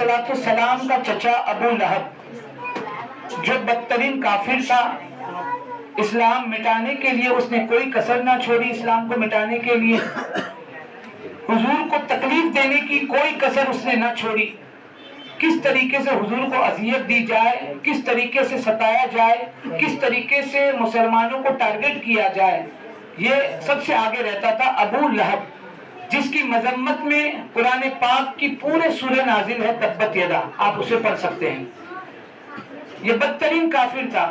अलैहिस्सलाम का चचा अबू लहब, जो बदतरीन काफिर था, इस्लाम मिटाने के लिए उसने कोई कसर ना छोड़ी, इस्लाम को मिटाने के लिए हुजूर को तकलीफ देने की कोई कसर उसने ना छोड़ी। किस तरीके से हुजूर को अजियत दी जाए, किस तरीके से सताया जाए, किस तरीके से मुसलमानों को टारगेट किया जाए, ये सबसे आगे रहता था अबू लहब, जिसकी मजम्मत में कुरान पाक की पूरे सूरह नाजिल है, तब्बत यदा, आप उसे पढ़ सकते हैं। ये बदतरीन काफिर था।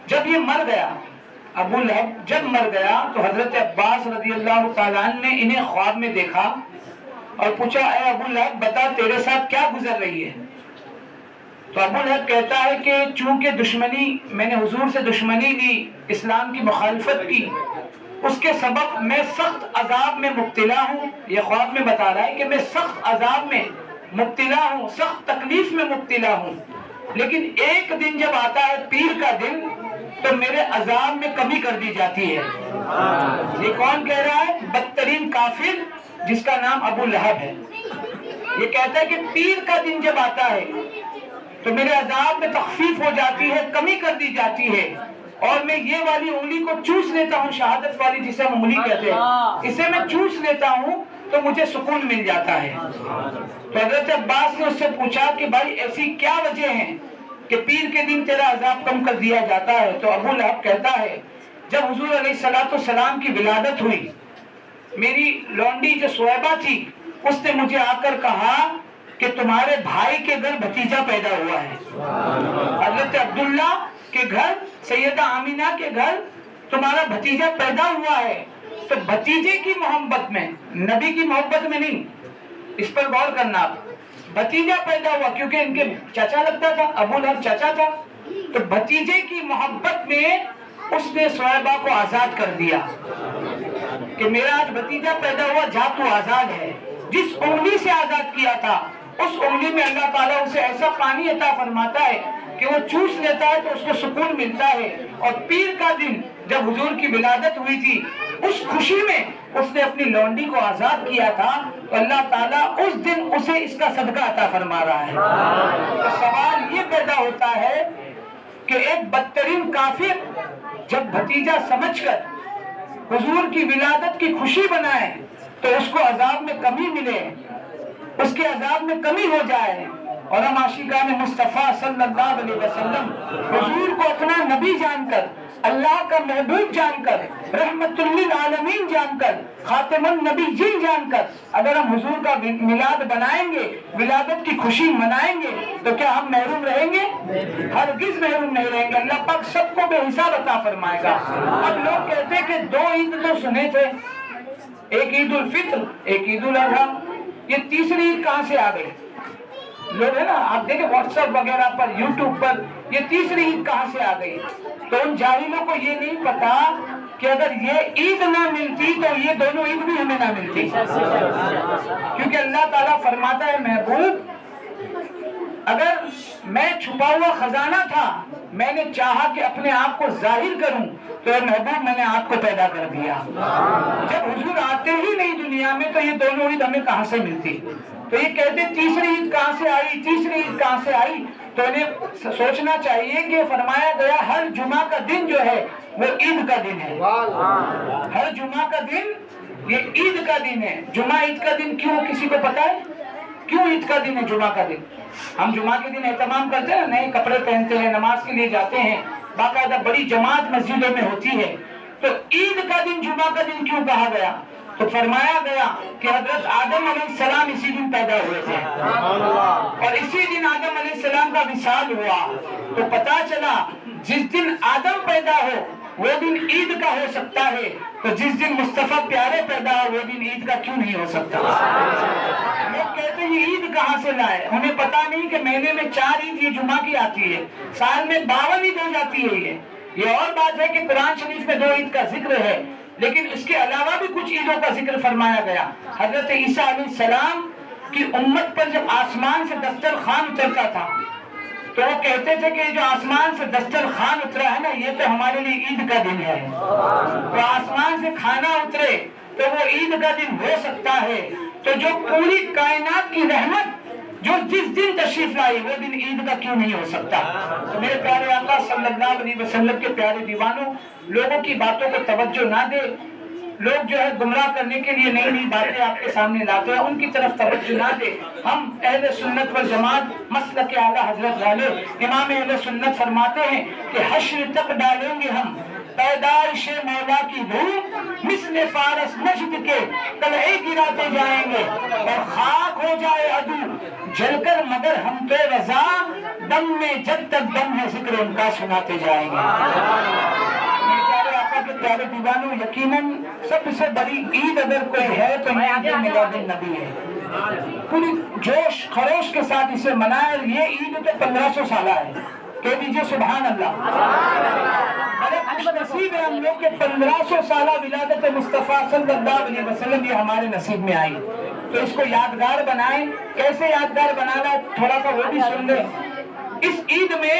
जब ये मर गया, अबू लहब जब मर गया, तो हजरत अब्बास रज़ियल्लाहु ताला अन्हु ने इन्हें ख्वाब में देखा और पूछा, ए अबू लहब बता तेरे साथ क्या गुजर रही है। तो अबू लहब कहता है कि चूंकि दुश्मनी, मैंने हुजूर से दुश्मनी ली, इस्लाम की मुखालफत की, उसके सबब मैं सख्त अजाब में मुब्तला हूँ। ये ख्वाब में बता रहा है कि मैं सख्त अजाब में मुब्तला हूँ, सख्त तकलीफ में मुब्तला हूँ। लेकिन एक दिन जब आता है पीर का दिन, तो मेरे अजाब में कमी कर दी जाती है। ये कौन कह रहा है? बदतरीन काफिर जिसका नाम अबू लहब है। ये कहता है कि पीर का दिन जब आता है तो मेरे अजाब में तखफीफ हो जाती है, कमी कर दी जाती है, और मैं ये वाली उंगली को चूस लेता हूँ, शहादत वाली जिसे हम उंगली कहते हैं, इसे मैं चूस लेता हूँ तो मुझे सुकून मिल जाता है। तो हजरत अब्बास ने उससे पूछा कि भाई ऐसी क्या वजह है कि पीर के दिन तेरा अजाब कम कर दिया जाता है। तो अबू लहब कहता है, जब हुजूर अलैहिस्सलाम की विलादत हुई, मेरी लौंडी जो सुहैबा थी, उसने मुझे आकर कहा कि तुम्हारे भाई के घर भतीजा पैदा हुआ है। हजरत अब्दुल्ला के घर, सैयदा आमीना के घर तुम्हारा भतीजा पैदा हुआ है। तो भतीजे की मोहब्बत में, नबी की मोहब्बत में नहीं, इस पर गौर करना आप। भतीजा पैदा हुआ क्योंकि इनके चाचा लगता था, अबू लहब चाचा था, तो भतीजे की मोहब्बत में उसने सुहैबा को आजाद कर दिया कि मेरा आज भतीजा पैदा हुआ, जा तू आजाद है। जिस उंगली से आजाद किया था, उस उंगली में अल्लाह ताला उसे ऐसा पानी अता फरमाता है कि वो चूस लेता है तो उसको सुकून मिलता है। और पीर का दिन जब हुजूर की विलादत हुई थी, उस खुशी में उसने अपनी लौंडी को आजाद किया था, तो अल्लाह ताला उस दिन उसे इसका सदका अता फरमा रहा है। तो सवाल ये पैदा होता है कि एक बदतरीन काफिर जब भतीजा समझकर हुजूर की विलादत की खुशी बनाए, तो उसको अजाब में कमी मिले, उसके अजाब में कमी हो जाए, और हम आशिकाने मुस्तफा सल्लल्लाहु अलैहि वसल्लम हुजूर को अपना नबी जानकर, अल्लाह का महबूब जानकर, रहमतुल लिल आलमीन जानकर, खातिमुन नबीय्यीन जानकर, अगर हम हुजूर का मिलाद बनाएंगे, विलादत की खुशी मनाएंगे, तो क्या हम महरूम रहेंगे? हरगिज महरूम नहीं रहेंगे। अल्लाह पाक सबको बेहिसाब अता फरमाएगा। अब लोग कहते हैं कि दो ईद तो सुने थे, एक ईद उल फित्र, एक ईद उल अजहा, ये तीसरी ईद कहाँ से आ गई? लोग है ना, आप देखें व्हाट्सएप वगैरह पर, यूट्यूब पर, ये तीसरी ईद कहाँ से आ गई? तो उन जाहिलों को ये नहीं पता कि अगर ये ईद ना मिलती तो ये दोनों ईद भी हमें ना मिलती। क्योंकि अल्लाह ताला फरमाता है, महबूब अगर मैं छुपा हुआ खजाना था, मैंने चाहा कि अपने आप को जाहिर करूं, तो महबूब मैंने आपको पैदा कर दिया। जब हुजूर आते ही नहीं दुनिया में, तो ये दोनों ईद हमें कहां से मिलती? तो ये कहते तीसरी ईद कहां से आई, तीसरी ईद कहां से आई? तो इन्हें सोचना चाहिए कि फरमाया गया हर जुमा का दिन जो है वो ईद का दिन है। हर जुमा का दिन ये ईद का दिन है। जुमा ईद का दिन क्यों, किसी को पता है क्यों ईद का दिन है जुमा का दिन? हम जुमा के दिन एहतमाम करते हैं, नए कपड़े पहनते हैं, नमाज के लिए जाते हैं, बाकायदा बड़ी जमात मस्जिदों में होती है। तो ईद का दिन जुमा का दिन क्यों कहा गया? तो फरमाया गया कि हजरत आदम अलैहिस्सलाम इसी दिन पैदा हुए थे, और इसी दिन आदम अलैहिस्सलाम का विसाल हुआ। तो पता चला जिस दिन आदम पैदा हो वो दिन ईद का हो सकता है, तो जिस दिन मुस्तफा प्यारे पैदा हो वो दिन ईद का क्यों नहीं हो सकता? लोग कहते हैं ईद कहाँ से लाए, उन्हें पता नहीं कि महीने में 4 ईद ये जुमा की आती है, साल में 52 ईद हो जाती है। ये और बात है कि कुरान शरीफ में 2 ईद का जिक्र है, लेकिन इसके अलावा भी कुछ ईदों का जिक्र फरमाया गया। हजरत ईसा अलैहिस्सलाम की उम्मत पर जब आसमान से दस्तरखान उतरता था, तो वो कहते थे कि जो आसमान से दस्तरखान उतरा है ना, ये तो हमारे लिए ईद का दिन है। तो आसमान से खाना उतरे तो वो ईद का दिन हो सकता है। तो जो पूरी कायनात की रहमत जो जिस दिन तशरीफ लाई वो दिन ईद का क्यों नहीं हो सकता। तो मेरे प्यारे आका सल्लल्लाहु अलैहि वसल्लम के प्यारे दीवानों, लोगों की बातों को तवज्जो ना दे, लोग जो है गुमराह करने के लिए नई नई बातें आपके सामने लाते हैं, उनकी तरफ तवज्जो ना दे। हम अहले सुन्नत वल जमात मसलक आला हजरत वाले इमाम अहले सुन्नत फरमाते हैं कि हश्र तक डालेंगे हम पैदाइश मौला की धूम, मिस्ल फारस नजद के कलहे गिराते जाएंगे, और खाक हो जाए अदू जलकर मगर हम तो रजा, दम में जब तक दम है जिक्र उनका सुनाते जाएंगे। के प्यारे दीवानों, यकीनन सबसे बड़ी ईद अगर कोई है तो ईद मिलादुन नबी है। पूरी जोश खरोश के साथ इसे मनाए। ये ईद तो 1500 साला है, कह दीजिए सुभान अल्लाह। बड़े खुशनसीब है हम लोग के 1500 साला विलादत मुस्तफा सल्लल्लाहु अलैहि वसल्लम ये हमारे नसीब में आई। तो इसको यादगार बनाएं। कैसे यादगार बनाना, थोड़ा सा वो भी सुन ले। इस ईद में,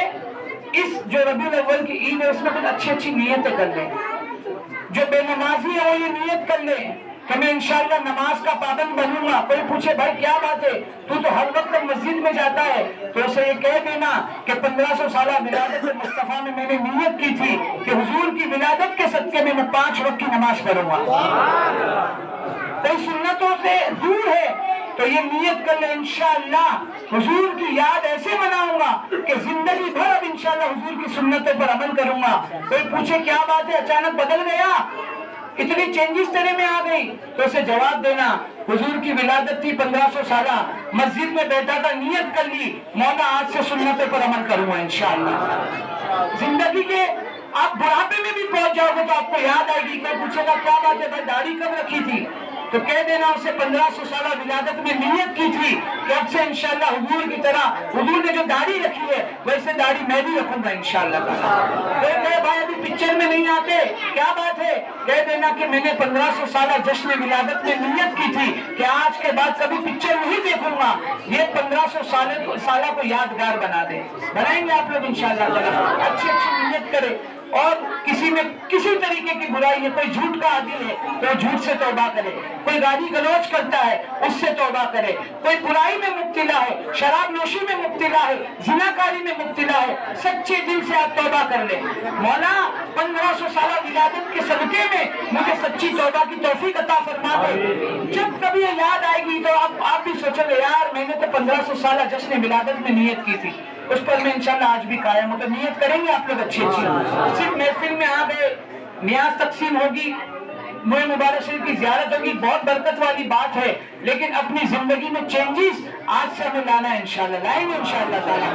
इस जो रबीउल अव्वल की ईद है, उसमें कुछ अच्छी अच्छी नियतें कर लें। जो बेनमाजी है वो ये नियत कर ले कि मैं इंशाअल्लाह नमाज का पाबंद बनूंगा। कोई पूछे भाई क्या बात है, तू तो हर वक्त मस्जिद में जाता है, तो उसे ये कह देना कि 1500 साला विलादत मुस्तफा में मैंने नियत की थी कि हुजूर की विलादत के सदके में मैं 5 वक्त की नमाज पढ़ूंगा। कोई सुन्नतों से दूर है तो ये नियत कर ले, इंशाअल्लाह हुजूर की याद ऐसे मनाऊंगा कि जिंदगी भर अब इंशाअल्लाह हुजूर की सुन्नतों पर अमल करूंगा। कोई पूछे क्या बात है, अचानक बदल गया, इतनी चेंजेस तेरे में आ गई, तो उसे जवाब देना हुजूर की विलादत थी 1500 साला, मस्जिद में बैठा था, नियत कर ली मौला आज से सुन्नतों पर अमल करूंगा इंशाअल्लाह। जिंदगी के आप बुढ़ापे में भी पहुंच जाओगे तो आपको याद आएगी। कोई पूछेगा क्या बात है भाई, दाढ़ी कब रखी थी, तो कह देना उसे 1500 साला विलादत में नियत की थी कि अब से इंशाअल्लाह हुजूर की तरह, हुजूर ने जो दाढ़ी रखी है वैसे दाढ़ी मैं भी रखूंगा इंशाअल्लाह। कहे भाई अभी पिक्चर में नहीं आते, क्या बात है, कह देना कि मैंने 1500 साला जश्न विलादत में नियत की थी कि आज के बाद कभी पिक्चर नहीं देखूंगा। ये 1500 साला को यादगार बना दे। बनाएंगे आप लोग इंशाअल्लाह। अच्छी अच्छी नियत करें। और किसी में किसी तरीके की बुराई है, कोई झूठ का आदी है तो झूठ से तौबा करे, कोई गाली गलौज करता है उससे तौबा करे, कोई बुराई में मुब्तिला है, शराब नोशी में मुब्तिला है, जिनाकारी में मुब्तिला है, सच्चे दिल से आप तौबा कर ले। मौला 1500 साला विलादत के सदके में मुझे सच्ची तौबा की तौफीक अता फरमा दे। जब कभी ये याद आएगी तो आप भी सोचोगे यार मैंने तो 1500 साला जश्न विलादत में नियत की थी, उस पर मैं इंशाल्लाह आज भी कायम हूं। तो नियत करेंगे आप लोग अच्छी अच्छी। सिर्फ महफिल में आ गए, नियाज तकसीम होगी, मोए मुबारक शरीफ की ज़ियारत होगी, बहुत बरकत वाली बात है, लेकिन अपनी जिंदगी में चेंजेस आज से हमें लाना है इंशाल्लाह, लाएंगे इंशाल्लाह ताला।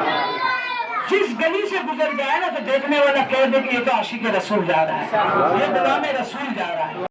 जिस गली से गुजर जाए ना तो देखने वाला कह दे कि ये तो आशिक रसूल जा रहा है, ये गुलाम रसूल जा रहा है।